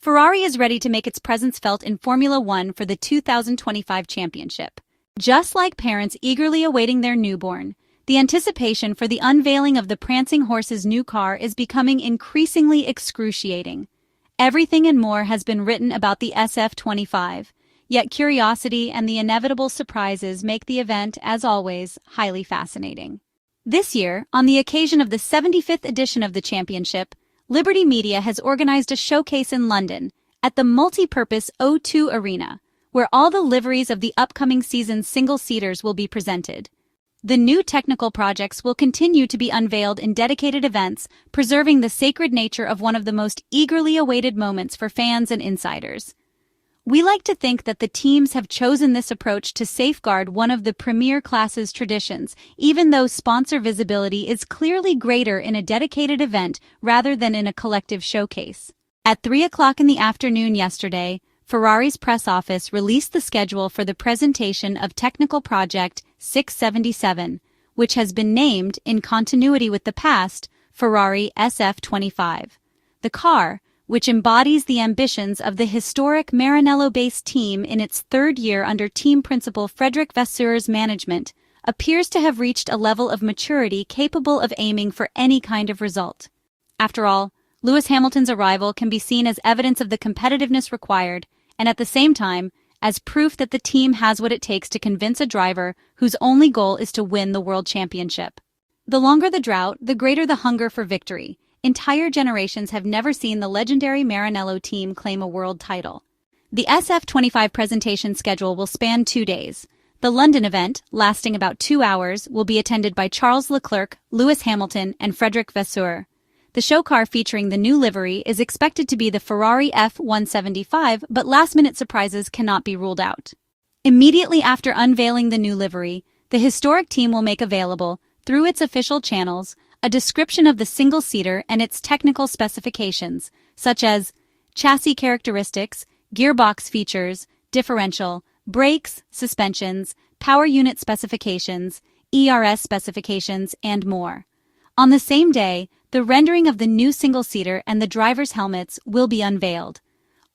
Ferrari is ready to make its presence felt in Formula One for the 2025 championship. Just like parents eagerly awaiting their newborn, the anticipation for the unveiling of the Prancing Horse's new car is becoming increasingly excruciating. Everything and more has been written about the SF-25, yet curiosity and the inevitable surprises make the event, as always, highly fascinating. This year, on the occasion of the 75th edition of the championship, Liberty Media has organized a showcase in London at the multi-purpose O2 Arena, where all the liveries of the upcoming season's single-seaters will be presented. The new technical projects will continue to be unveiled in dedicated events, preserving the sacred nature of one of the most eagerly awaited moments for fans and insiders. We like to think that the teams have chosen this approach to safeguard one of the premier class's traditions, even though sponsor visibility is clearly greater in a dedicated event rather than in a collective showcase. At 3 o'clock in the afternoon yesterday, Ferrari's press office released the schedule for the presentation of Technical Project 677, which has been named, in continuity with the past, Ferrari SF-25. The car, which embodies the ambitions of the historic Maranello-based team in its third year under team principal Frédéric Vasseur's management, appears to have reached a level of maturity capable of aiming for any kind of result. After all, Lewis Hamilton's arrival can be seen as evidence of the competitiveness required, and at the same time, as proof that the team has what it takes to convince a driver whose only goal is to win the world championship. The longer the drought, the greater the hunger for victory. Entire generations have never seen the legendary Maranello team claim a world title. The SF-25 presentation schedule will span 2 days. The London event, lasting about 2 hours, will be attended by Charles Leclerc, Lewis Hamilton, and Frédéric Vasseur. The show car featuring the new livery is expected to be the Ferrari F-175, but last-minute surprises cannot be ruled out. Immediately after unveiling the new livery, the historic team will make available, through its official channels, a description of the single-seater and its technical specifications, such as chassis characteristics, gearbox features, differential, brakes, suspensions, power unit specifications, ERS specifications, and more. On the same day, the rendering of the new single-seater and the driver's helmets will be unveiled.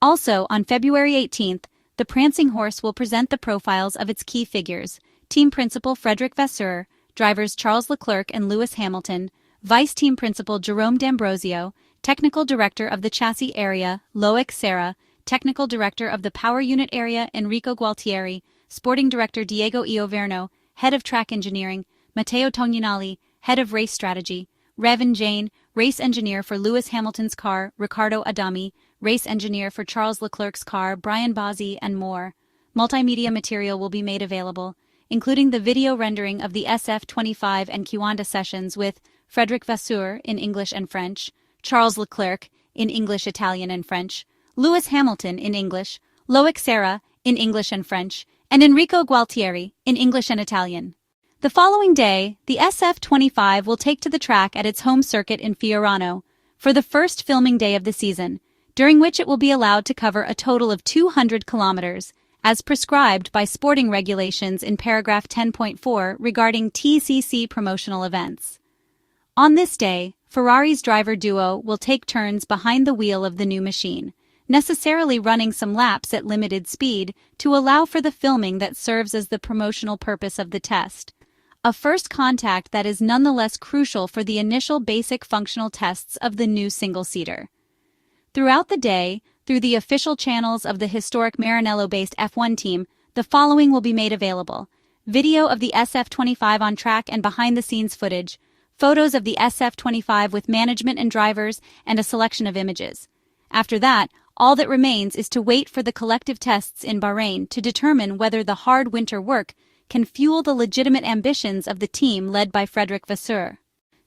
Also, on February 18th, the Prancing Horse will present the profiles of its key figures: team principal Frédéric Vasseur, drivers Charles Leclerc and Lewis Hamilton, vice team principal Jerome D'Ambrosio, technical director of the chassis area Leclerc, technical director of the power unit area Enrico Gualtieri, sporting director Diego Ioverno, head of track engineering Matteo Tognanelli, head of race strategy Revan Jain, race engineer for Lewis Hamilton's car Riccardo Adami, race engineer for Charles Leclerc's car Brian Bozzi, and more. Multimedia material will be made available, including the video rendering of the SF-25 and Kiwanda sessions with Frédéric Vasseur in English and French, Charles Leclerc in English, Italian, and French, Lewis Hamilton in English, Leclerc in English and French, and Enrico Gualtieri in English and Italian. The following day, the SF-25 will take to the track at its home circuit in Fiorano for the first filming day of the season, during which it will be allowed to cover a total of 200 kilometers, as prescribed by sporting regulations in paragraph 10.4 regarding TCC promotional events. On this day, Ferrari's driver duo will take turns behind the wheel of the new machine, necessarily running some laps at limited speed to allow for the filming that serves as the promotional purpose of the test. A first contact that is nonetheless crucial for the initial basic functional tests of the new single-seater. Throughout the day, through the official channels of the historic Maranello-based F1 team, the following will be made available: video of the SF-25 on track and behind-the-scenes footage, photos of the SF-25 with management and drivers, and a selection of images. After that, all that remains is to wait for the collective tests in Bahrain to determine whether the hard winter work can fuel the legitimate ambitions of the team led by Frédéric Vasseur.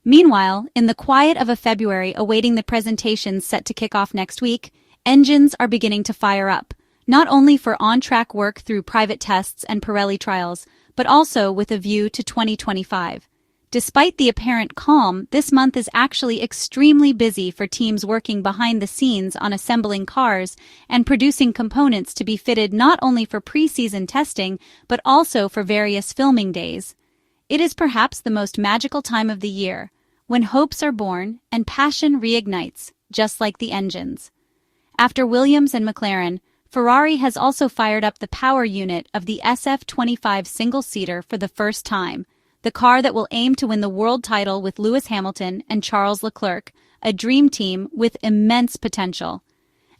Meanwhile, in the quiet of a February awaiting the presentations set to kick off next week, engines are beginning to fire up, not only for on-track work through private tests and Pirelli trials, but also with a view to 2025. Despite the apparent calm, this month is actually extremely busy for teams working behind the scenes on assembling cars and producing components to be fitted not only for pre-season testing, but also for various filming days. It is perhaps the most magical time of the year, when hopes are born and passion reignites, just like the engines. After Williams and McLaren, Ferrari has also fired up the power unit of the SF-25 single-seater for the first time, the car that will aim to win the world title with Lewis Hamilton and Charles Leclerc, a dream team with immense potential.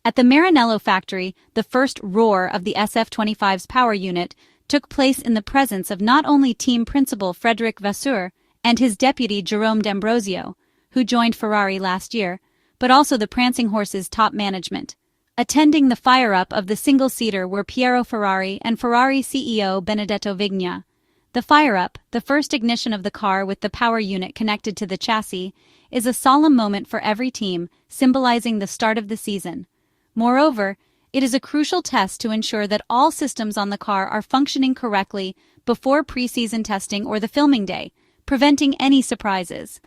At the Maranello factory, the first roar of the SF-25's power unit took place in the presence of not only team principal Frédéric Vasseur and his deputy Jérôme D'Ambrosio, who joined Ferrari last year, but also the Prancing Horse's top management. Attending the fire-up of the single-seater were Piero Ferrari and Ferrari CEO Benedetto Vigna. The fire-up, the first ignition of the car with the power unit connected to the chassis, is a solemn moment for every team, symbolizing the start of the season. Moreover, it is a crucial test to ensure that all systems on the car are functioning correctly before pre-season testing or the filming day, preventing any surprises.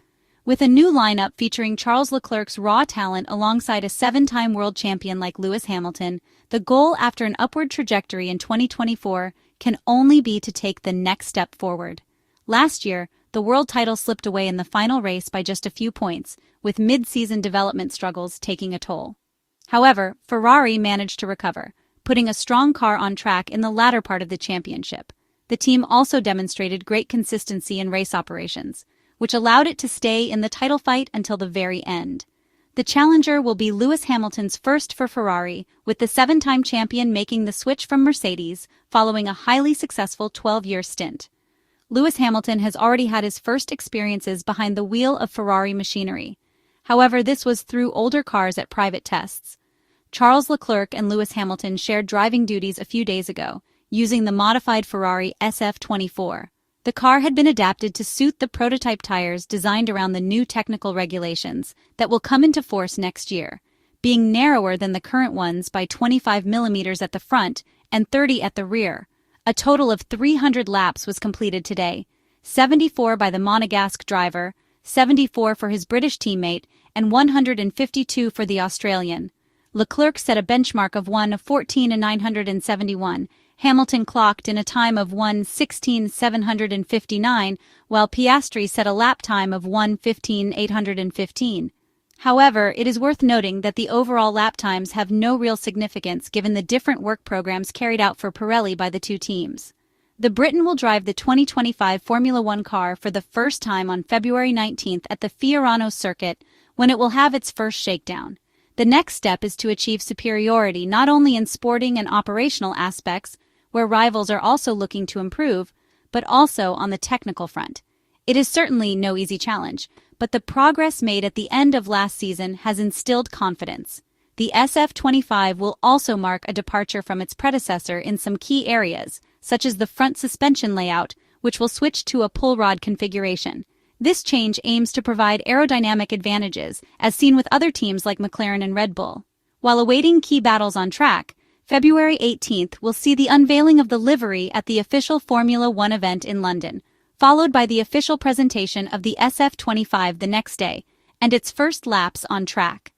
With a new lineup featuring Charles Leclerc's raw talent alongside a 7-time world champion like Lewis Hamilton, the goal after an upward trajectory in 2024 can only be to take the next step forward. Last year, the world title slipped away in the final race by just a few points, with mid-season development struggles taking a toll. However, Ferrari managed to recover, putting a strong car on track in the latter part of the championship. The team also demonstrated great consistency in race operations, which allowed it to stay in the title fight until the very end. The challenger will be Lewis Hamilton's first for Ferrari, with the 7-time champion making the switch from Mercedes following a highly successful 12-year stint. Lewis Hamilton has already had his first experiences behind the wheel of Ferrari machinery. However, this was through older cars at private tests. Charles Leclerc and Lewis Hamilton shared driving duties a few days ago, using the modified Ferrari SF-25. The car had been adapted to suit the prototype tires designed around the new technical regulations that will come into force next year, being narrower than the current ones by 25 millimeters at the front and 30 at the rear. A total of 300 laps was completed today, 74 by the Monegasque driver, 74 for his British teammate, and 152 for the Australian. Leclerc set a benchmark of 1:14.971. Hamilton clocked in a time of 1:16.759, while Piastri set a lap time of 1:15.815. However, it is worth noting that the overall lap times have no real significance given the different work programs carried out for Pirelli by the two teams. The Briton will drive the 2025 Formula One car for the first time on February 19th at the Fiorano circuit, when it will have its first shakedown. The next step is to achieve superiority not only in sporting and operational aspects, where rivals are also looking to improve, but also on the technical front. It is certainly no easy challenge, but the progress made at the end of last season has instilled confidence. The SF-25 will also mark a departure from its predecessor in some key areas, such as the front suspension layout, which will switch to a pull rod configuration. This change aims to provide aerodynamic advantages, as seen with other teams like McLaren and Red Bull. While awaiting key battles on track, February 18th will see the unveiling of the livery at the official Formula One event in London, followed by the official presentation of the SF-25 the next day, and its first laps on track.